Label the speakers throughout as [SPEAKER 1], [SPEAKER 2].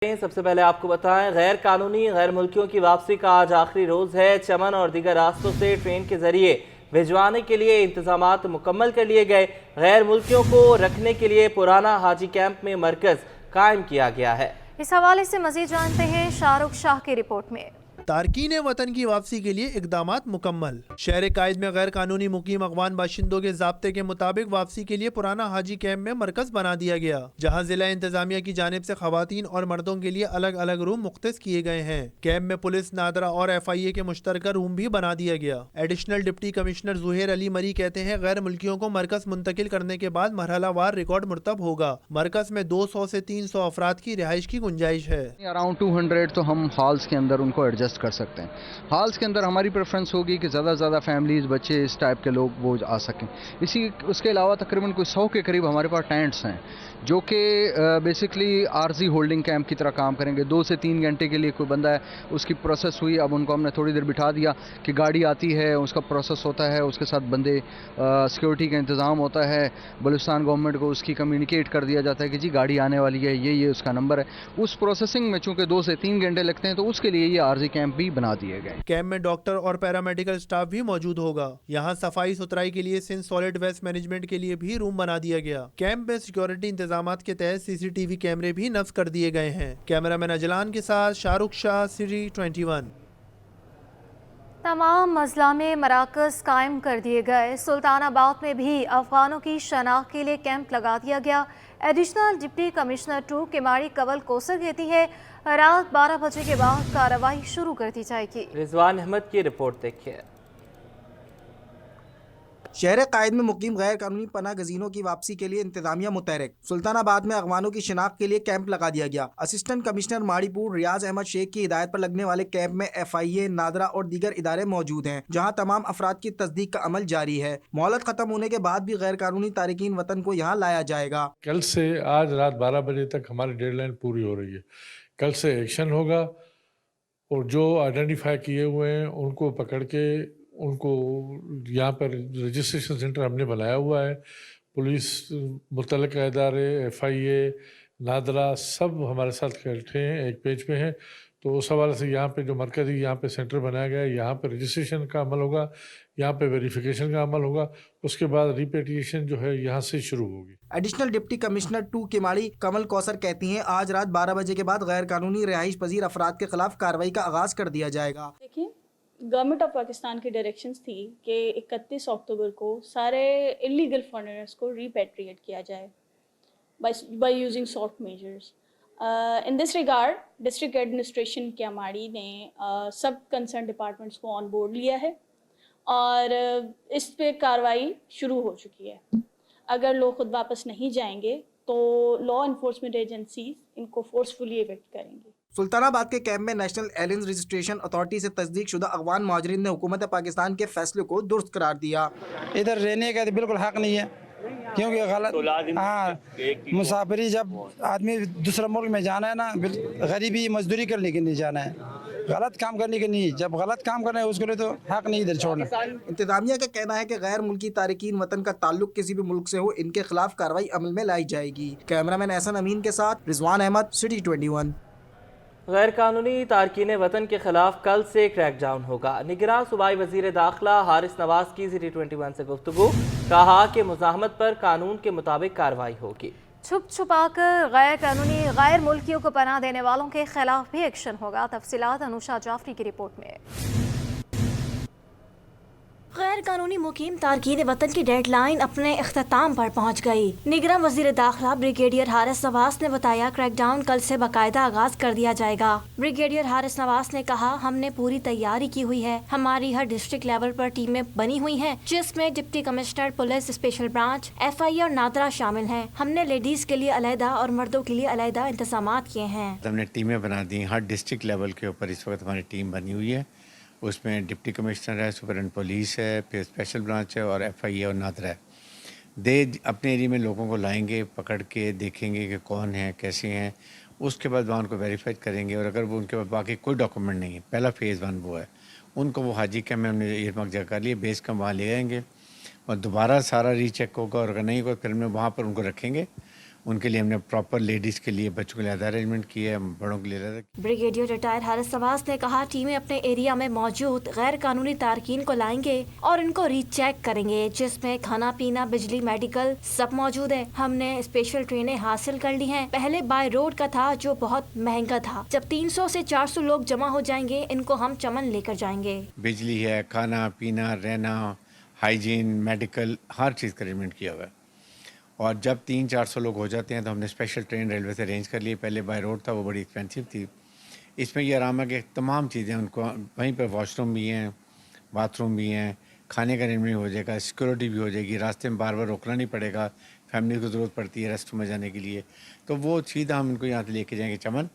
[SPEAKER 1] سب سے پہلے آپ کو بتائیں غیر قانونی غیر ملکیوں کی واپسی کا آج آخری روز ہے۔ چمن اور دیگر راستوں سے ٹرین کے ذریعے بھجوانے کے لیے انتظامات مکمل کر لیے گئے۔ غیر ملکیوں کو رکھنے کے لیے پرانا حاجی کیمپ میں مرکز قائم کیا گیا ہے۔
[SPEAKER 2] اس حوالے سے مزید جانتے ہیں شاہ رخ شاہ کی رپورٹ میں۔
[SPEAKER 3] تارکین وطن کی واپسی کے لیے اقدامات مکمل۔ شہر قائد میں غیر قانونی مقیم افغان باشندوں کے ضابطے کے مطابق واپسی کے لیے پرانا حاجی کیمپ میں مرکز بنا دیا گیا، جہاں ضلع انتظامیہ کی جانب سے خواتین اور مردوں کے لیے الگ الگ روم مختص کیے گئے ہیں۔ کیمپ میں پولیس، نادرا اور FIA کے مشترکہ روم بھی بنا دیا گیا۔ ایڈیشنل ڈپٹی کمشنر زہیر علی مری کہتے ہیں غیر ملکیوں کو مرکز منتقل کرنے کے بعد مرحلہ وار ریکارڈ مرتب ہوگا۔ مرکز میں 200 سے 300 افراد کی رہائش کی گنجائش ہے۔
[SPEAKER 4] اراؤنڈ 200 تو ہم ہالز کے اندر ان کو ایڈجسٹ کر سکتے ہیں۔ ہالز کے اندر ہماری پریفرنس ہوگی کہ زیادہ سے زیادہ فیملیز، بچے، اس ٹائپ کے لوگ وہ آ سکیں۔ اس کے علاوہ تقریباً کوئی 100 کے قریب ہمارے پاس ٹینٹس ہیں جو کہ بیسکلی عارضی ہولڈنگ کیمپ کی طرح کام کریں گے۔ 2 سے 3 گھنٹے کے لیے کوئی بندہ ہے، اس کی پروسیس ہوئی، اب ان کو ہم نے تھوڑی دیر بٹھا دیا کہ گاڑی آتی ہے، اس کا پروسیس ہوتا ہے، اس کے ساتھ بندے سیکورٹی کا انتظام ہوتا ہے، بلوچستان گورنمنٹ کو اس کی کمیونیکیٹ کر دیا جاتا ہے کہ جی گاڑی آنے والی ہے، یہ اس کا نمبر ہے۔ اس پروسیسنگ میں چونکہ 2 سے 3 گھنٹے لگتے ہیں تو اس کے لیے یہ عارضی کیمپ بھی بنا دیے گئے۔
[SPEAKER 3] کیمپ میں ڈاکٹر اور پیرامیڈیکل سٹاف بھی موجود ہوگا۔ یہاں صفائی ستھرائی کے لیے سندھ سالڈ ویسٹ مینجمنٹ کے لیے بھی روم بنا دیا گیا۔ کیمپ میں سیکورٹی انتظامات کے تحت CCTV کیمرے بھی نصب کر دیے گئے ہیں۔ کیمرہ مین اجلان کے ساتھ شاہ رخ شاہ، سٹی 21۔
[SPEAKER 2] تمام اضلاع میں مراکز قائم کر دیے گئے۔ سلطان آباد میں بھی افغانوں کی شناخت کے لیے کیمپ لگا دیا گیا۔ ایڈیشنل ڈپٹی کمشنر 2 کیماری کنول کوثر کہتی ہے رات 12 بجے کے بعد کارروائی شروع کر دی جائے گی۔
[SPEAKER 1] رضوان احمد کی رپورٹ دیکھیے۔
[SPEAKER 5] شہر قائد میں مقیم غیر قانونی پناہ گزینوں کی واپسی کے لیے انتظامیہ متحرک۔ سلطان آباد میں افغانوں کی شناخت کے لیے کیمپ لگا دیا گیا۔ اسسٹنٹ کمشنر ماڑی پور ریاض احمد شیخ کی ہدایت پر لگنے والے کیمپ میں FIA، نادرا اور دیگر ادارے موجود ہیں، جہاں تمام افراد کی تصدیق کا عمل جاری ہے۔ مہلت ختم ہونے کے بعد بھی غیر قانونی تارکین وطن کو یہاں لایا جائے گا۔
[SPEAKER 6] کل سے آج رات 12 بجے تک ہماری ڈیڈ لائن پوری ہو رہی ہے۔ کل سے ایکشن ہوگا اور جو آئیڈینٹیفائی کیے ہوئے ہیں ان کو پکڑ کے ان کو یہاں پر رجسٹریشن سینٹر ہم نے بنایا ہوا ہے۔ پولیس، متعلقہ ادارے، FIA، نادرا سب ہمارے ساتھ اکٹھے ہیں، ایک پیج پہ ہیں۔ تو اس حوالے سے یہاں پہ جو مرکزی یہاں پہ سینٹر بنایا گیا ہے، یہاں پہ رجسٹریشن کا عمل ہوگا، یہاں پہ ویریفیکیشن کا عمل ہوگا، اس کے بعد ریپیٹیشن جو ہے یہاں سے شروع ہوگی۔
[SPEAKER 5] ایڈیشنل ڈپٹی کمشنر 2 کیماری کنول کوثر کہتی ہیں آج رات 12 بجے کے بعد غیر قانونی رہائش پذیر افراد کے خلاف کارروائی کا آغاز کر دیا جائے گا۔
[SPEAKER 7] دیکھیں، گورنمنٹ آف پاکستان کی ڈائریکشنز تھی کہ 31 اکتوبر کو سارے انلیگل فارنرز کو ریپیٹریٹ کیا جائے by using soft measures. In this regard district administration Keamari نے سب کنسرن ڈپارٹمنٹس کو آن بورڈ لیا ہے اور اس پہ کارروائی شروع ہو چکی ہے۔ اگر لوگ خود واپس نہیں جائیں گے تو لا انفورسمنٹ ایجنسیز ان کو فورسفلی ایویکٹ کریں گی۔
[SPEAKER 5] سلطان آباد کے کیمپ میں نیشنل ایلینز رجسٹریشن اتھارٹی سے تصدیق شدہ افغان مہاجرین نے حکومت پاکستان کے فیصلے کو درست قرار دیا۔
[SPEAKER 8] ادھر رہنے کا بالکل حق نہیں ہے، کیونکہ غلط مسافری جب آدمی دوسرے ملک میں جانا ہے نا، غریبی مزدوری کرنے کے لیے جانا ہے، غلط کام کرنے کے نہیں۔ جب غلط کام کرنا ہے اس کے لیے تو حق نہیں ادھر چھوڑنا۔
[SPEAKER 5] انتظامیہ کا کہنا ہے کہ غیر ملکی تارکین وطن کا تعلق کسی بھی ملک سے ہو، ان کے خلاف کارروائی عمل میں لائی جائے گی۔ کیمرہ مین احسن امین کے ساتھ رضوان احمد، سٹی 21۔
[SPEAKER 1] غیر قانونی تارکین وطن کے خلاف کل سے کریک ڈاؤن ہوگا۔ نگراں صوبائی وزیر داخلہ حارث نواز کی سٹی 21 سے گفتگو، کہا کہ مزاحمت پر قانون کے مطابق کارروائی ہوگی۔
[SPEAKER 2] چھپ چھپا کر غیر قانونی غیر ملکیوں کو پناہ دینے والوں کے خلاف بھی ایکشن ہوگا۔ تفصیلات انوشا جعفری کی رپورٹ میں۔
[SPEAKER 9] غیر قانونی مقیم تارکین وطن کی ڈیڈ لائن اپنے اختتام پر پہنچ گئی۔ نگراں وزیر داخلہ بریگیڈیئر حارث نواز نے بتایا کریک ڈاؤن کل سے باقاعدہ آغاز کر دیا جائے گا۔ بریگیڈیئر حارث نواز نے کہا ہم نے پوری تیاری کی ہوئی ہے، ہماری ہر ڈسٹرکٹ لیول پر ٹیمیں بنی ہوئی ہیں جس میں deputy commissioner police special branch, FIA اور نادرا شامل ہیں۔ ہم نے لیڈیز کے لیے علیحدہ اور مردوں کے لیے علیحدہ انتظامات کیے ہیں۔
[SPEAKER 10] ہم نے ٹیمیں بنا دی، ہر ڈسٹرکٹ لیول کے اوپر اس وقت ہماری ٹیم بنی ہوئی ہے۔ اس میں ڈپٹی کمشنر ہے، سپرنٹینڈنٹ پولیس ہے، پھر اسپیشل برانچ ہے اور FIA اور نادرا ہے۔ اپنے ایریے میں لوگوں کو لائیں گے، پکڑ کے دیکھیں گے کہ کون ہیں، کیسے ہیں، اس کے بعد وہاں ان کو ویریفائی کریں گے، اور اگر وہ ان کے پاس باقی کوئی ڈاکومنٹ نہیں ہے، پہلا فیز 1 وہ ہے، ان کو وہ حاجی کیمپ میں ہم نے ایئر جگہ کر لیے، بیس کیمپ وہاں لے آئیں گے اور دوبارہ سارا ری چیک ہوگا، اور اگر نہیں ہوگا پھر ہم وہاں پر ان کو رکھیں گے ان کے لیے ہم نے پراپر لیڈیز کے لیے بچوں کے لیے ارینجمنٹ کیا ہے, بڑوں کے لیے الگ.
[SPEAKER 9] بریگیڈیئر ریٹائر حارث نواز نے کہا ٹیمیں اپنے ایریا میں موجود غیر قانونی تارکین کو لائیں گے اور ان کو ری چیک کریں گے, جس میں کھانا پینا, بجلی, میڈیکل سب موجود ہے. ہم نے اسپیشل ٹرینیں حاصل کر لی ہیں. پہلے بائی روڈ کا تھا جو بہت مہنگا تھا. جب 300 سے 400 لوگ جمع ہو جائیں گے ان کو ہم چمن لے کر جائیں گے.
[SPEAKER 10] بجلی ہے, کھانا پینا, رہنا, ہائیجین, میڈیکل, ہر چیز کا ارینجمنٹ کیا ہوا ہے. اور جب 300-400 لوگ ہو جاتے ہیں تو ہم نے اسپیشل ٹرین ریلوے سے ارینج کر لی. پہلے بائی روڈ تھا, وہ بڑی ایکسپینسو تھی. اس میں یہ آرام ہے کہ تمام چیزیں ان کو وہیں پہ واش روم بھی ہیں, باتھ روم بھی ہیں, کھانے کا ارینجمنٹ ہو جائے گا, سیکورٹی بھی ہو جائے گی, راستے میں بار بار روکنا نہیں پڑے گا. فیملی کو ضرورت پڑتی ہے ریسٹ روم میں جانے کے لیے, تو وہ سیدھا ہم ان کو یہاں سے لے کے جائیں گے چمن,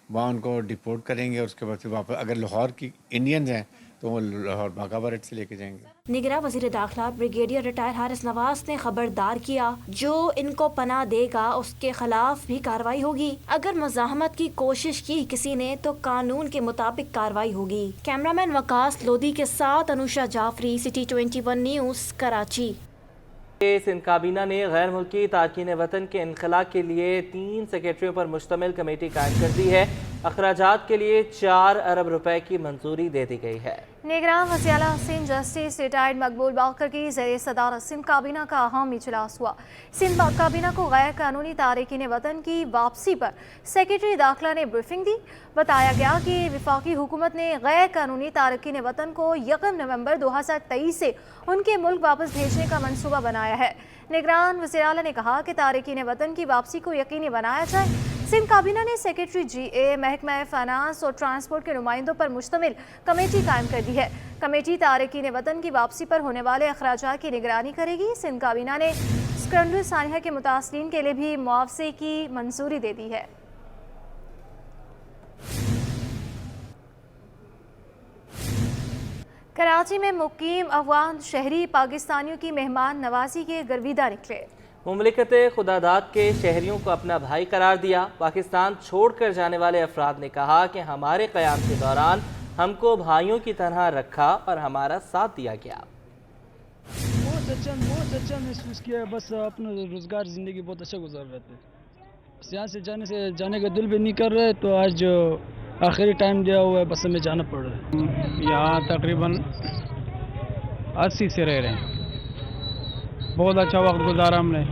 [SPEAKER 10] وہاں ان کو ڈپورٹ کریں گے. اس کے بعد پھر واپس اگر لاہور کی انڈینز ہیں تو وہ لاہور باغا برڈ سے لے کے جائیں گے.
[SPEAKER 9] نگراں وزیر داخلہ بریگیڈیئر ریٹائر حارث نواز نے خبردار کیا جو ان کو پناہ دے گا اس کے خلاف بھی کارروائی ہوگی. اگر مزاحمت کی کوشش کی کسی نے تو قانون کے مطابق کارروائی ہوگی. کیمرامین وقاص لودھی کے ساتھ انوشا جعفری, سٹی 21 نیوز, کراچی.
[SPEAKER 1] سندھ کابینہ نے غیر ملکی تارکین وطن کے انخلاء کے لیے 3 سیکریٹریوں پر مشتمل کمیٹی قائم کر دی ہے. اخراجات کے لیے 4 ارب روپے کی منظوری دے دی گئی ہے.
[SPEAKER 2] نگراں وزیر اعلیٰ حسین جسٹس ریٹائرڈ مقبول باقر کی زیر صدارت سندھ کابینہ کا اہم اجلاس ہوا. سندھ کابینہ کو غیر قانونی تارکین وطن کی واپسی پر سیکریٹری داخلہ نے بریفنگ دی. بتایا گیا کہ وفاقی حکومت نے غیر قانونی تارکین وطن کو 1 نومبر 2023 سے ان کے ملک واپس بھیجنے کا منصوبہ بنایا ہے. نگران وزیر اعلیٰ نے کہا کہ تارکین وطن کی واپسی کو یقینی بنایا جائے. سندھ کابینہ نے سیکریٹری جی اے, محکمہ فائنانس اور ٹرانسپورٹ کے نمائندوں پر مشتمل کمیٹی قائم کر دی ہے. کمیٹی تارکین وطن کی واپسی پر ہونے والے اخراجات کی نگرانی کرے گی. سندھ کابینہ نے اسکندر سانحہ کے متاثرین کے لیے بھی معاوضے کی منظوری دے دی ہے. کراچی میں مقیم افغان شہری پاکستانیوں کی مہمان نوازی کے گرویدہ نکلے.
[SPEAKER 1] مملکت خداداد کے شہریوں کو اپنا بھائی قرار دیا. پاکستان چھوڑ کر جانے والے افراد نے کہا کہ ہمارے قیام کے دوران ہم کو بھائیوں کی طرح رکھا اور ہمارا ساتھ دیا گیا.
[SPEAKER 11] بہت اچھا محسوس کیا. بس اپنا روزگار زندگی بہت اچھا گزار رہے تھے. یہاں سے جانے کا دل بھی نہیں کر رہے, تو آج آخری ٹائم دیا ہوا ہے, بس ہمیں جانا پڑ رہا ہے. یہاں تقریباً 80 سے رہ رہے ہیں. بہت اچھا وقت گزارا ہم نے,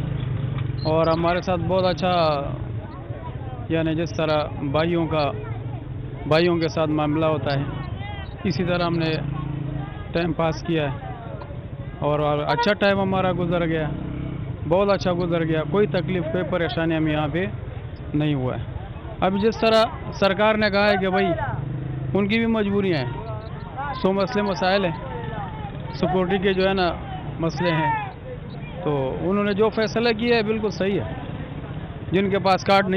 [SPEAKER 11] اور ہمارے ساتھ بہت اچھا, یعنی جس طرح بھائیوں کے ساتھ معاملہ ہوتا ہے اسی طرح ہم نے ٹائم پاس کیا ہے, اور اچھا ٹائم ہمارا گزر گیا, بہت اچھا گزر گیا. کوئی تکلیف, کوئی پریشانی ہمیں یہاں پہ نہیں ہوا ہے. اب جس طرح سرکار نے کہا ہے کہ بھائی ان کی بھی مجبوریاں ہیں, 100 مسائل ہیں, سیکورٹی کے جو ہے نا مسئلے ہیں, تو انہوں نے جو فیصلہ کیا ہے بالکل صحیح ہے. جن کے پاس کارڈ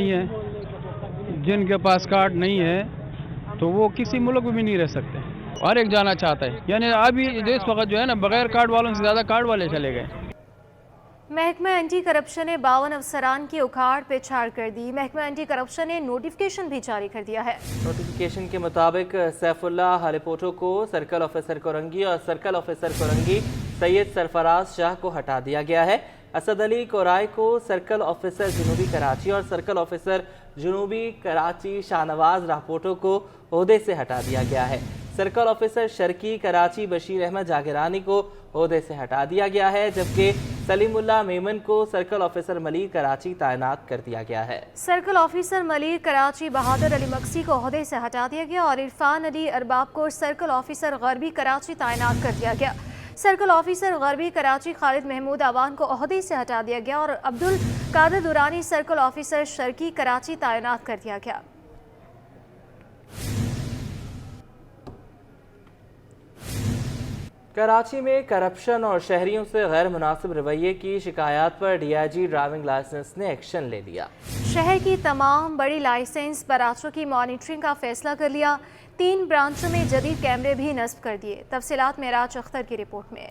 [SPEAKER 11] نہیں ہے تو وہ کسی ملک میں بھی نہیں رہ سکتے. ہر ایک جانا چاہتا ہے, یعنی ابھی اس وقت جو ہے نا بغیر کارڈ والوں سے زیادہ کارڈ والے چلے گئے.
[SPEAKER 2] محکمہ اینٹی کرپشن نے 52 افسران کی اکھاڑ پہ چھاڑ کر دی. محکمہ اینٹی کرپشن نے نوٹیفیکیشن بھی جاری کر دیا ہے.
[SPEAKER 1] نوٹیفیکیشن کے مطابق سیف اللہ ہالیپوٹو کو سرکل آفیسر کورنگی اور سرکل آفیسر کورنگی سید سرفراز شاہ کو ہٹا دیا گیا ہے. اسد علی کورائے کو سرکل آفیسر جنوبی کراچی اور سرکل آفیسر جنوبی کراچی شاہ نواز راپوٹو کو عہدے سے ہٹا دیا گیا ہے. سرکل آفیسر شرکی کراچی بشیر احمد جاگرانی کو عہدے سے ہٹا دیا گیا ہے, جبکہ سلیم اللہ میمن کو سرکل آفیسر ملیر کراچی تعینات کر دیا گیا ہے.
[SPEAKER 2] سرکل آفیسر ملیر کراچی بہادر علی مکسی کو عہدے سے ہٹا دیا گیا اور عرفان علی ارباب کو سرکل آفیسر غربی کراچی تعینات کر دیا گیا. سرکل آفیسر غربی کراچی خالد محمود آوان کو عہدے سے ہٹا دیا گیا اور عبد القادر دورانی سرکل آفیسر شرکی کراچی تعینات کر دیا گیا.
[SPEAKER 1] کراچی میں کرپشن اور شہریوں سے غیر مناسب رویے کی شکایات پر D I G driving license نے ایکشن لے لیا.
[SPEAKER 2] شہر کی تمام بڑی لائسنس برانچوں کی مانیٹرنگ کا فیصلہ کر لیا. 3 برانچوں میں جدید کیمرے بھی نصب کر دیے. تفصیلات معراج اختر کی رپورٹ میں.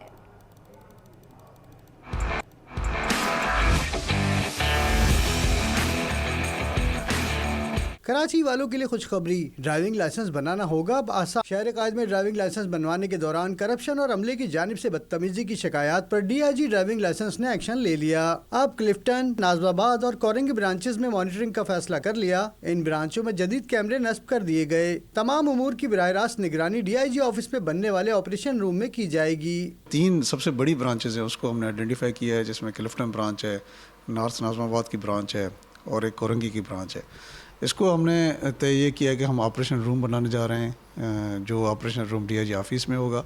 [SPEAKER 12] कराची वालों के लिए खुशखबरी, ड्राइविंग लाइसेंस बनाना होगा अब आसान। शहर कायद में ड्राइविंग लाइसेंस बनवाने के दौरान करप्शन और अमले की जानिब से बदतमीजी की शिकायत पर DIG ड्राइविंग लाइसेंस ने एक्शन ले लिया। अब क्लिफ्टन, नाजबाबाद और कोरंगी ब्रांचेस में मॉनिटरिंग का फैसला कर लिया। इन ब्रांचों में जदीद कैमरे नस्ब कर दिए गए। तमाम उमूर की बराह रास्त निगरानी DIG ऑफिस में बनने वाले ऑपरेशन रूम में की जाएगी।
[SPEAKER 13] 3 सबसे बड़ी ब्रांचेज हैं, उसको हमने आइडेंटिफाई किया है, जिसमें क्लिफ्टन ब्रांच है, नॉर्थ नाजमाबाद की ब्रांच है और एक कोरंगी की ब्रांच है। इसको हमने तय ये किया कि हम ऑपरेशन रूम बनाने जा रहे हैं, जो ऑपरेशन रूम DIG ऑफिस में होगा,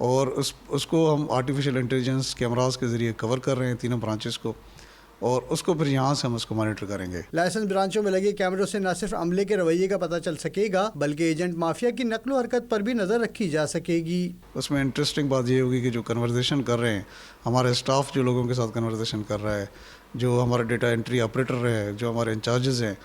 [SPEAKER 13] और उसको हम आर्टिफिशियल इंटेलिजेंस कैमरास के ज़रिए कवर कर रहे हैं तीनों ब्रांचेस को, और उसको फिर यहाँ से हम उसको मॉनिटर करेंगे।
[SPEAKER 12] लाइसेंस ब्रांचों में लगे कैमरों से न सिर्फ अमले के रवैये का पता चल सकेगा, बल्कि एजेंट माफिया की नकलो हरकत पर भी नज़र रखी जा सकेगी।
[SPEAKER 13] उसमें इंटरेस्टिंग बात ये होगी कि जो कन्वर्सेशन कर रहे हैं, हमारे स्टाफ जो लोगों के साथ कन्वर्सेशन कर रहा है, जो हमारा डेटा एंट्री ऑपरेटर है, जो हमारे इंचार्जेस हैं,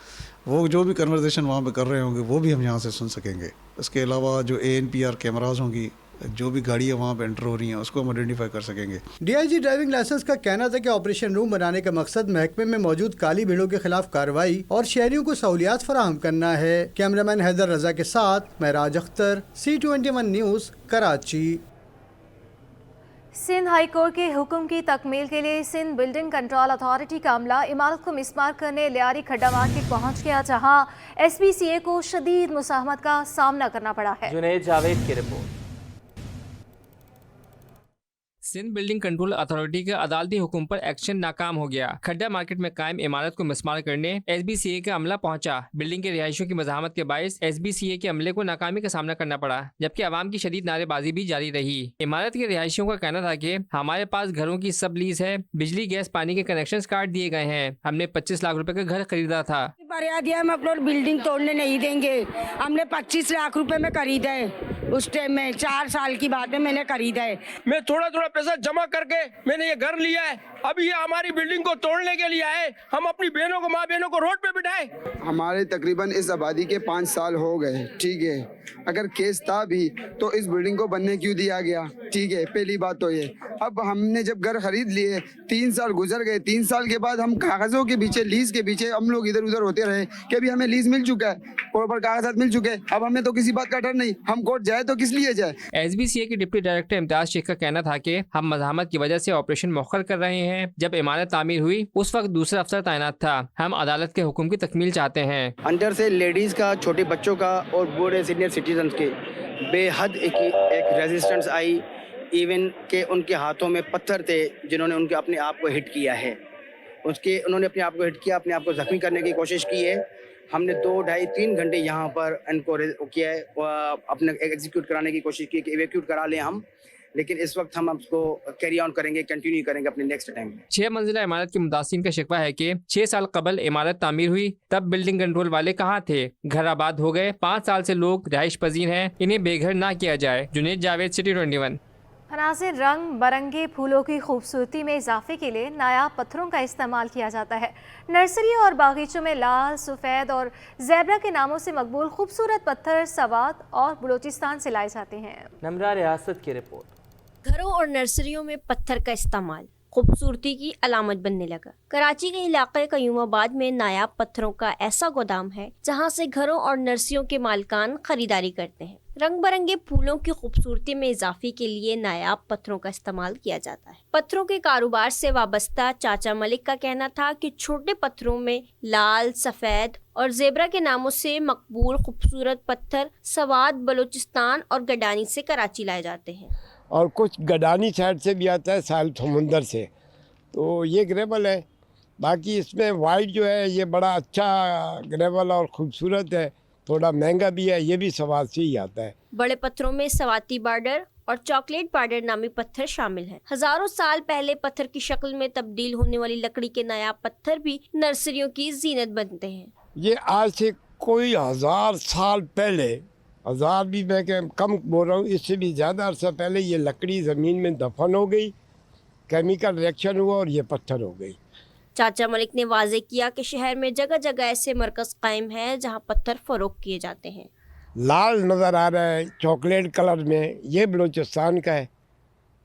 [SPEAKER 13] वो जो भी कन्वर्सेशन वहाँ पे कर रहे होंगे वो भी हम यहाँ से सुन सकेंगे। इसके अलावा जो ANPR कैमराज होंगी, जो भी गाड़ियाँ वहाँ पे एंटर हो रही हैं, उसको हम आइडेंटिफाई कर सकेंगे।
[SPEAKER 12] DIG ड्राइविंग लाइसेंस का कहना था कि ऑपरेशन रूम बनाने का मकसद महकमे में मौजूद काली भीड़ों के खिलाफ कार्रवाई और शहरियों को सहूलियात फराहम करना है। कैमरामैन हैदर रजा के साथ Mehraj Akhtar, C21 news, Karachi.
[SPEAKER 2] Sindh high court के हुक्म की तकमील के लिए सिंध बिल्डिंग कंट्रोल अथॉरिटी का अमला इमारत को मिसमार करने लियारी खड्डा मार्केट पहुंच गया, जहां SPCA को शदीद मुसाहमत का सामना करना पड़ा है।
[SPEAKER 1] जुनैद जावेद की रिपोर्ट।
[SPEAKER 14] सिंध बिल्डिंग कंट्रोल अथॉरिटी के अदालती हुक्म पर एक्शन नाकाम हो गया। खड्डा मार्केट में कायम इमारत को मिसमार करने SBCA का अमला पहुंचा। बिल्डिंग के रिहायशियों की मज़ाहमत के बायस SBCA के अमले को नाकामी का सामना करना पड़ा, जबकि आवाम की शदीद नारेबाजी भी जारी रही। इमारत के रिहायशियों का कहना था कि हमारे पास घरों की सब लीज है, बिजली गैस पानी के कनेक्शन काट दिए गए हैं, हमने 25 लाख रुपए का घर खरीदा था।
[SPEAKER 15] हम अपनी बिल्डिंग तोड़ने नहीं देंगे, हमने 25 लाख रुपए में खरीदा है। उस टाइम में 4 साल की बात है, मैंने खरीदा है।
[SPEAKER 16] मैं थोड़ा थोड़ा पैसा जमा करके मैंने ये घर लिया है। अभी ये हमारी बिल्डिंग को तोड़ने के लिए आए, हम अपनी बहनों को, माँ बहनों को रोड पे बिठाए।
[SPEAKER 17] हमारे तकरीबन इस आबादी के 5 साल हो गए, ठीक है। अगर केस था भी तो इस बिल्डिंग को बनने क्यों दिया गया, ठीक है, पहली बात तो ये। अब हमने जब घर खरीद लिए, 3 साल गुजर गए, 3 साल के बाद हम कागजों के पीछे, लीज के पीछे हम लोग इधर उधर होते रहे कि अभी हमें लीज मिल चुका है, प्रॉपर कागजात मिल चुके हैं, अब हमें तो किसी बात का डर नहीं, हम कोर्ट जाए तो किस लिए जाए।
[SPEAKER 14] SBCA के डिप्टी डायरेक्टर इम्तियाज शेख का कहना था कि हम मज़ाहमत की वजह से ऑपरेशन मौखर कर रहे हैं। जब इमारत तामीर हुई उस वक्त दूसरा अफसर तैनात था, हम अदालत के हुक्म की तकमील चाहते हैं।
[SPEAKER 18] अंदर से लेडीज का, छोटे बच्चों का और बूढ़े सीनियर सिटीजन के बेहद एक रेजिस्टेंस आई। इवन के उनके हाथों में पत्थर थे जिन्होंने उनके अपने आप को हिट किया है, उन्होंने अपने आप को हिट किया, अपने आप को जख्मी करने की कोशिश की है। हमने 2, ढाई, 3 घंटे यहाँ पर इनको किया है, अपने एग्जीक्यूट कराने की कोशिश की कि इवैक्यूट करा लें हम, लेकिन इस वक्त हम उसको कैरी ऑन करेंगे, कंटिन्यू करेंगे अपने नेक्स्ट टाइम में।
[SPEAKER 14] 6 मंजिला इमारत के मुतासिन का शिकवा है कि 6 साल कबल इमारत तामीर हुई, तब बिल्डिंग कंट्रोल वाले कहाँ थे? घर आबाद हो गए, 5 साल से लोग रिहाइश पजीर हैं, इन्हें बेघर ना किया जाए। जुनैद जावेद, C21।
[SPEAKER 2] नाज़िर, रंग बरंगे फूलों की खूबसूरती में इजाफे के लिए नायाब पत्थरों का इस्तेमाल किया जाता है। नर्सरी और बागीचों में लाल, सफ़ेद और ज़ेब्रा के नामों से मकबूल खूबसूरत पत्थर सवात और बलूचिस्तान से लाए जाते हैं।
[SPEAKER 1] नमरा रियासत की रिपोर्ट।
[SPEAKER 19] घरों और नर्सरियों में पत्थर का इस्तेमाल खूबसूरती की अलामत बनने लगा। कराची के इलाके कयूमाबाद में नायाब पत्थरों का ऐसा गोदाम है जहां से घरों और नर्सरियों के मालिकान खरीदारी करते हैं। रंग बिरंगे फूलों की खूबसूरती में इजाफे के लिए नायाब पत्थरों का इस्तेमाल किया जाता है। पत्थरों के कारोबार से वाबस्ता चाचा मलिक का कहना था कि छोटे पत्थरों में लाल, सफ़ेद और ज़ेब्रा के नामों से मकबूल खूबसूरत पत्थर सवात, बलूचिस्तान और गडानी से कराची लाए जाते हैं,
[SPEAKER 20] और कुछ गडानी साइड से भी आता है, साल समुंदर से। तो ये ग्रेवल है। बाकी इसमें वाइट जो है ये बड़ा अच्छा ग्रेवल और ख़ूबसूरत है, थोड़ा महंगा भी है, ये भी सवात से ही आता है।
[SPEAKER 19] बड़े पत्थरों में सवाती बार्डर और चॉकलेट बार्डर नामी पत्थर शामिल हैं। हजारों साल पहले पत्थर की शक्ल में तब्दील होने वाली लकड़ी के नायाब पत्थर भी नर्सरियों की जीनत बनते हैं।
[SPEAKER 20] ये आज से कोई 1000 साल पहले, 1000 भी मैं कम बोल रहा हूँ, इससे भी ज़्यादा अरसा पहले ये लकड़ी ज़मीन में दफन हो गई, केमिकल रिएक्शन हुआ और ये पत्थर हो गई।
[SPEAKER 19] चाचा मलिक ने वाजे किया कि शहर में जगह जगह ऐसे मरकज़ कायम है जहाँ पत्थर फरोख्त किए जाते हैं।
[SPEAKER 20] लाल नज़र आ रहा है चॉकलेट कलर में, ये बलूचिस्तान का है,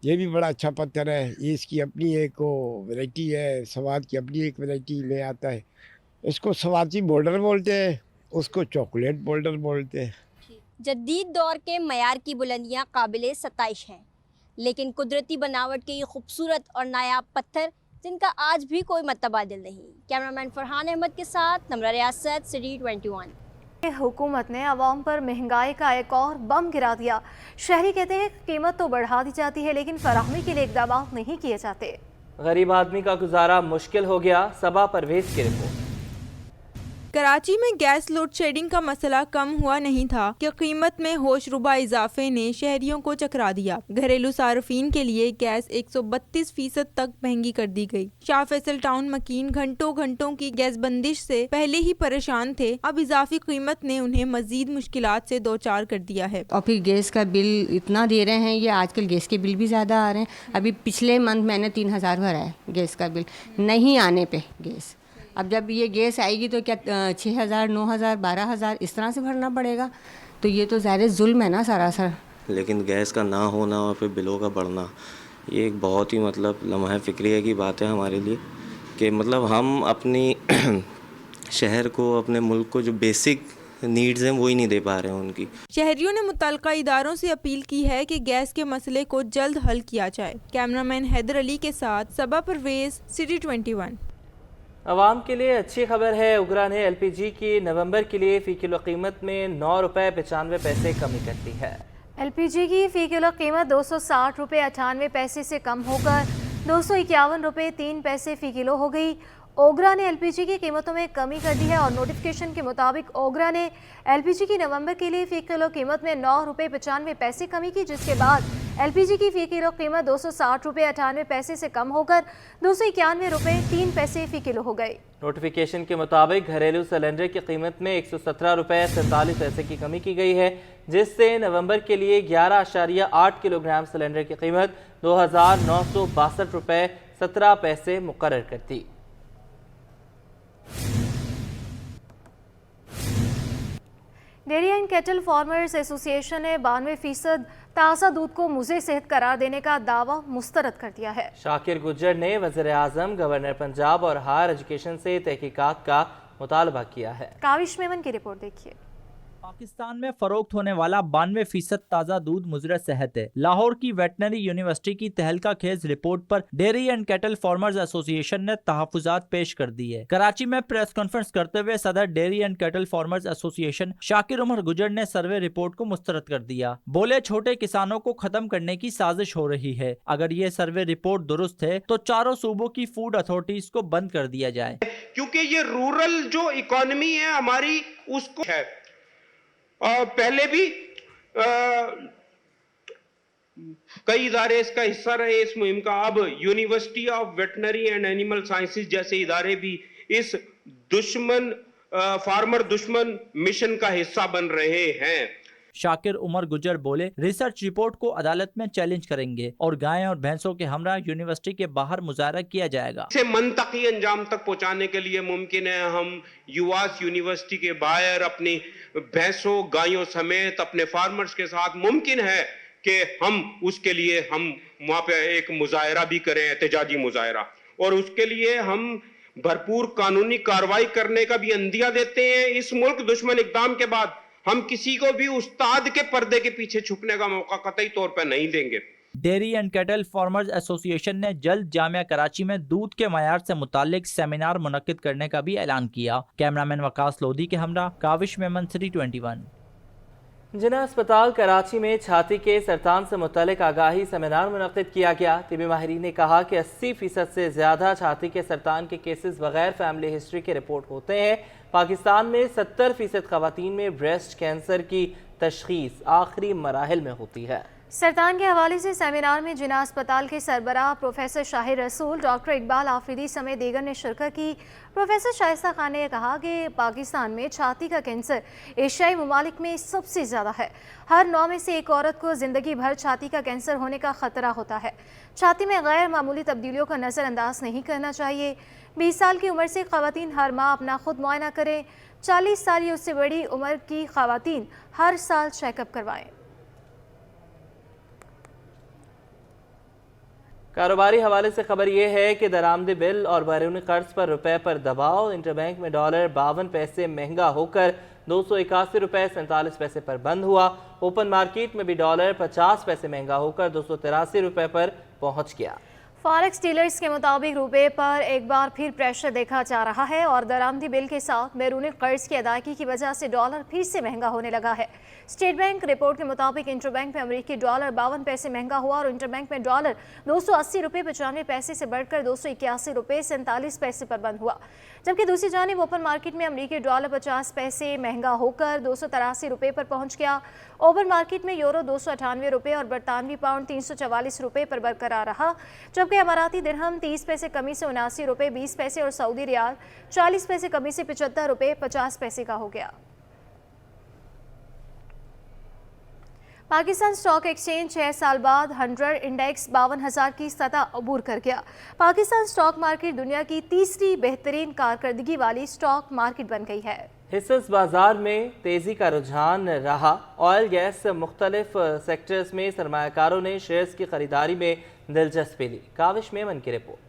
[SPEAKER 20] ये भी बड़ा अच्छा पत्थर है। ये इसकी अपनी एक वैरायटी है, सवात की अपनी एक वैरायटी में आता है। इसको सवाती बॉर्डर बोलते हैं, उसको चॉकलेट बोल्डर बोलते हैं।
[SPEAKER 19] जदीद दौर के मयार की बुलंदियां काबिले सताइश हैं, लेकिन कुदरती बनावट के ये खूबसूरत और नायाब पत्थर जिनका आज भी कोई मतबादिल नहीं। कैमरामैन फरहान अहमद के साथ नम्रा रियासत, सिटी 21।
[SPEAKER 2] हुकूमत ने आवाम पर महंगाई का एक और बम गिरा दिया। शहरी कहते हैं कीमत तो बढ़ा दी जाती है लेकिन फराहमी के लिए इकदाम नहीं किए जाते।
[SPEAKER 1] गरीब आदमी का गुजारा मुश्किल हो गया। सबा परवेज की रिपोर्ट।
[SPEAKER 21] कराची में गैस लोड शेडिंग का मसला कम हुआ नहीं था कि कीमत में होशरुबा इजाफे ने शहरियों को चकरा दिया। घरेलू सार्फिन के लिए गैस 132% तक महंगी कर दी गई। शाह फैसल टाउन मकीन घंटों की गैस बंदिश से पहले ही परेशान थे, अब इजाफी कीमत ने उन्हें मजीद मुश्किलात से दो चार कर दिया है।
[SPEAKER 22] और फिर गैस का बिल इतना दे रहे हैं, ये आजकल गैस के बिल भी ज़्यादा आ रहे हैं। अभी पिछले मंथ मैंने 3000 भरा है गैस का बिल नहीं आने पे गैस। अब जब ये गैस आएगी तो क्या 6000, 9000, 12000 इस तरह से भरना पड़ेगा, तो ये तो ज़्यादा जुल्म है ना सरासर।
[SPEAKER 23] लेकिन गैस का ना होना और फिर बिलों का बढ़ना, ये एक बहुत ही मतलब लम्हा फ़िक्रिया की बात है हमारे लिए कि मतलब हम अपनी शहर को, अपने मुल्क को जो बेसिक नीड्स हैं वो ही नहीं दे पा रहे हैं उनकी।
[SPEAKER 21] शहरियों ने मुतल्लिका इदारों से अपील की है कि गैस के मसले को जल्द हल किया जाए। कैमरामैन हैदर अली के साथ सबा परवेज, सिटी 21।
[SPEAKER 1] आवाम के लिए अच्छी खबर है। उगरा ने LPG की नवंबर के लिए फ़ी किलो कीमत में 9 रुपये 95 पैसे कमी कर दी है।
[SPEAKER 2] LPG की फ़ी किलो कीमत 260 रुपये 98 पैसे से कम होकर 251 रुपये 3 पैसे फ़ी किलो हो गई। ओगरा ने LPG की कीमतों में कमी कर दी है और नोटिफिकेशन के मुताबिक ओगरा ने LPG की नवंबर के लिए फ़ी किलो कीमत में 9 रुपये 95 पैसे कमी की, जिसके बाद LPG की फ़ी किलो कीमत 260 रुपये 98 पैसे से कम होकर 291 रुपये 3 पैसे फ़ी किलो हो गई।
[SPEAKER 1] नोटिफिकेशन के मुताबिक घरेलू सिलेंडर की कीमत में 117 रुपये 47 पैसे की कमी की गई है, जिससे नवंबर के लिए 11.8 किलोग्राम सिलेंडर की कीमत 2962 रुपये 17 पैसे मुकर्रर कर दी।
[SPEAKER 2] Dairy and cattle farmers association ने 92% ताज़ा दूध को मुज़े सेहत करार देने का दावा मुस्तरद कर दिया है।
[SPEAKER 1] शाकिर गुज्जर ने वज़ीर आज़म, गवर्नर पंजाब और हायर एजुकेशन से तहकीकात का मुतालबा किया है।
[SPEAKER 2] काविश मेमन की रिपोर्ट देखिए।
[SPEAKER 24] पाकिस्तान में फरोख्त होने वाला 92% ताज़ा दूध मुज़र सेहत है। लाहौर की वेटनरी यूनिवर्सिटी की तहलका खेज रिपोर्ट पर dairy and cattle farmers association ने तहफ़्फ़ुज़ात पेश कर दी है। कराची में प्रेस कॉन्फ्रेंस करते हुए सदर dairy and cattle farmers association Shakir Umar Gujjar ने सर्वे रिपोर्ट को मुस्तरद कर दिया। बोले, छोटे किसानों को खत्म करने की साजिश हो रही है। अगर ये सर्वे रिपोर्ट दुरुस्त है तो चारों सूबों की फूड अथॉरिटीज को बंद कर दिया जाए,
[SPEAKER 25] क्योंकि ये रूरल जो इकोनॉमी है हमारी उसको है। पहले भी कई इदारे इसका हिस्सा रहे इस मुहिम का। अब university of veterinary and animal sciences जैसे इदारे भी इस फार्मर दुश्मन मिशन का हिस्सा बन रहे हैं।
[SPEAKER 24] शाकिर उमर गुजर बोले, रिसर्च रिपोर्ट को अदालत में चैलेंज करेंगे और गायें और भैंसों के हमरा यूनिवर्सिटी के बाहर मुजाहरा किया जाएगा।
[SPEAKER 25] इसे मंतकी अंजाम तक पहुंचाने के लिए मुमकिन है हम यूएस यूनिवर्सिटी के बाहर अपनी भैंसों गायों समेत अपने फार्मर्स के साथ मुमकिन है कि हम उसके लिए हम वहां पे एक मुजाहरा भी करें, एहतजाजी मुजाहरा, और उसके लिए हम भरपूर कानूनी कार्रवाई करने का भी अंदिया देते हैं। इस मुल्क दुश्मन इक़दाम के बाद हम किसी को भी उस्ताद के पर्दे के पीछे छुपने का मौका कतई तौर पर नहीं देंगे।
[SPEAKER 24] Dairy and cattle farmers association ने जल्द जामिया कराची में दूध के मयार से मुतालिक सेमिनार मुनक्किद करने का भी ऐलान किया। कैमरामैन वकास लोधी के हमरा काविश मेमन, सिटी 21।
[SPEAKER 1] जिना अस्पताल कराची में छाती के सरतान से मुतालिक आगाही सेमिनार मुनक्किद किया गया। तिबी माहिरीन ने कहा कि 80% से ज़्यादा छाती के सरतान के केसेस बगैर फैमिली हिस्ट्री के रिपोर्ट होते हैं। पाकिस्तान में 70% खवातीन में ब्रेस्ट कैंसर की तशखीस आखिरी मराहिल में होती है।
[SPEAKER 2] सरतान के हवाले से सेमिनार में जिना अस्पताल के सरबराह प्रोफेसर शाहिर रसूल, डॉक्टर इकबाल आफरीदी समेत दीगर ने शिरकत की। प्रोफेसर शाइस्ता खान ने कहा कि पाकिस्तान में छाती का कैंसर एशियाई ममालिक में सबसे ज़्यादा है। हर 9 में से एक औरत को ज़िंदगी भर छाती का कैंसर होने का ख़तरा होता है। छाती में गैर मामूली तब्दीलियों का नज़रअंदाज नहीं करना चाहिए। 20 साल की उम्र से ख़वातीन हर माह अपना खुद मुआयना करें। 40 साल या उससे बड़ी उम्र की ख़वातीन हर साल चेकअप करवाएं।
[SPEAKER 1] कारोबारी हवाले से खबर यह है कि दरामदी बिल और बैरूनी कर्ज पर रुपए पर दबाव। इंटरबैंक में डॉलर 52 पैसे महंगा होकर 281.47 पर बंद हुआ। ओपन मार्केट में भी डॉलर 50 पैसे महंगा होकर 283 रुपए पर पहुंच गया।
[SPEAKER 2] फॉरेक्स डीलर्स के मुताबिक रुपए पर एक बार फिर प्रेशर देखा जा रहा है और दरामदी बिल के साथ बैरूनी कर्ज की अदायगी की वजह से डॉलर फिर से महंगा होने लगा है। स्टेट बैंक रिपोर्ट के मुताबिक इंटरबैंक में अमेरिकी डॉलर 52 पैसे महंगा हुआ और इंटरबैंक में डॉलर 280 रुपये 95 पैसे से बढ़कर 281 रुपये 47 पैसे पर बंद हुआ, जबकि दूसरी जानिब ओपन मार्केट में अमेरिकी डॉलर 50 पैसे महंगा होकर 283 रुपये पर पहुंच गया। ओपन मार्केट में यूरो 298 रुपये और बरतानवी पाउंड 344 रुपये पर बरकरार रहा, जबकि अमाराती दिरहम 30 पैसे कमी से 79 रुपये 20 पैसे और सऊदी रियाल 40 पैसे कमी से 75 रुपये 50 पैसे का हो गया। पाकिस्तान स्टॉक एक्सचेंज 6 साल बाद 100 इंडेक्स 52,000 की सतह अबूर कर गया। पाकिस्तान स्टॉक मार्केट दुनिया की तीसरी बेहतरीन कारकर्दगी वाली स्टॉक मार्केट बन गई है।
[SPEAKER 1] हिस्सेस बाजार में तेजी का रुझान रहा। ऑयल गैस मुख्तलिफ सेक्टर्स में सरमायाकारों ने शेयर्स की खरीदारी में दिलचस्पी ली। काविश मेमन की रिपोर्ट।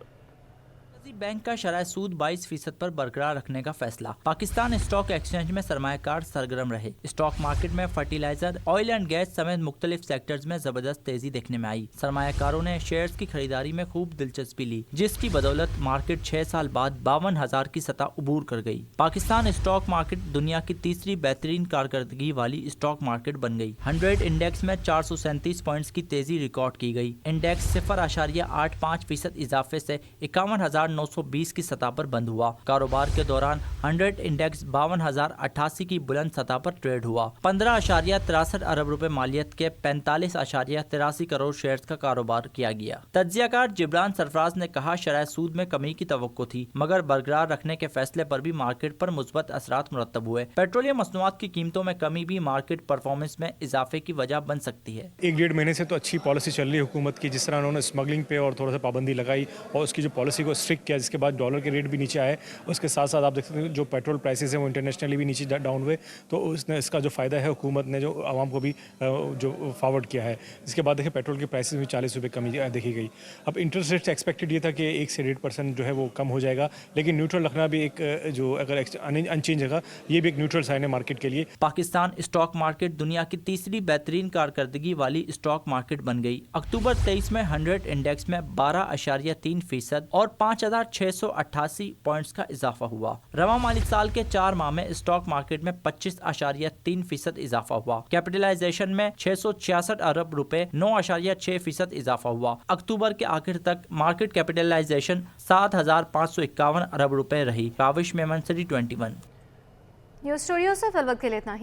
[SPEAKER 24] बैंक का शरह सूद 22% पर बरकरार रखने का फैसला। पाकिस्तान स्टॉक एक्सचेंज में सरमायाकार सरगर्म रहे। स्टॉक मार्केट में फर्टिलाइजर, ऑयल एंड गैस समेत मुख्तलिफ सेक्टर्स में जबरदस्त तेजी देखने में आई। सरमायाकारों ने शेयर्स की खरीदारी में खूब दिलचस्पी ली, जिसकी बदौलत मार्केट 6 साल बाद 52,000 की सतह अबूर कर गई। पाकिस्तान स्टॉक मार्केट दुनिया की तीसरी बेहतरीन कारकर्दगी वाली स्टॉक मार्केट बन गई। 100 इंडेक्स में 437 पॉइंट्स की तेजी रिकॉर्ड की गई। इंडेक्स 0.85% इजाफे से 51,920 की सतह पर बंद हुआ। कारोबार के दौरान 100 इंडेक्स 52,088 की बुलंद सतह पर ट्रेड हुआ। 15.63 अरब रुपए मालियत के 45.83 करोड़ शेयर्स का कारोबार किया गया। तज्जियाकार जिब्रान सरफराज ने कहा, शरह सूद में कमी की तवक्को थी, मगर बरकरार रखने के फैसले पर भी मार्केट पर मुस्बत असरात मुरतब हुए। पेट्रोलियम मसनूआत की कीमतों में कमी भी मार्केट परफॉर्मेंस में इजाफे की वजह बन सकती है।
[SPEAKER 3] 1-1.5 महीने से तो अच्छी पॉलिसी चल रही है हुकूमत की, जिस तरह उन्होंने स्मगलिंग पे और थोड़ा सा पाबंदी लगाई और उसकी जो पॉलिसी को स्ट्रिक्ट किया, जिसके बाद डॉलर के रेट भी नीचे आए। उसके साथ साथ आप देख सकते हैं जो पेट्रोल प्राइसेस हैं वो इंटरनेशनली भी नीचे डाउन हुए, तो उसने इसका जो फ़ायदा है हुकूमत ने जो आवाम को भी जो फॉरवर्ड किया है। इसके बाद देखिए पेट्रोल के प्राइसेस में 40 रुपये कमी देखी गई। अब इंटरेस्ट रेट एक्सपेक्टेड ये था कि 1 से 1.5% जो है वो कम हो जाएगा, लेकिन न्यूट्रल रखना भी एक जो अगर अनचेंज होगा ये भी एक न्यूट्रल साइन है मार्केट के लिए।
[SPEAKER 24] पाकिस्तान स्टॉक मार्केट दुनिया की तीसरी बेहतरीन कारकर्दगी वाली स्टॉक मार्केट बन गई। अक्टूबर 23 में 100 इंडेक्स में 12.3% और 5,688 पॉइंट्स का इजाफा हुआ। रवा माली साल के 4 माह में स्टॉक मार्केट में 25.3% इजाफा हुआ। कैपिटलाइजेशन में 666 अरब रुपए 9.6% इजाफा हुआ। अक्टूबर के आखिर तक मार्केट कैपिटलाइजेशन 7,551 अरब रुपए रही। Kaavish Memon, city 21
[SPEAKER 2] news studio से फिल वक्त के लिए इतना ही।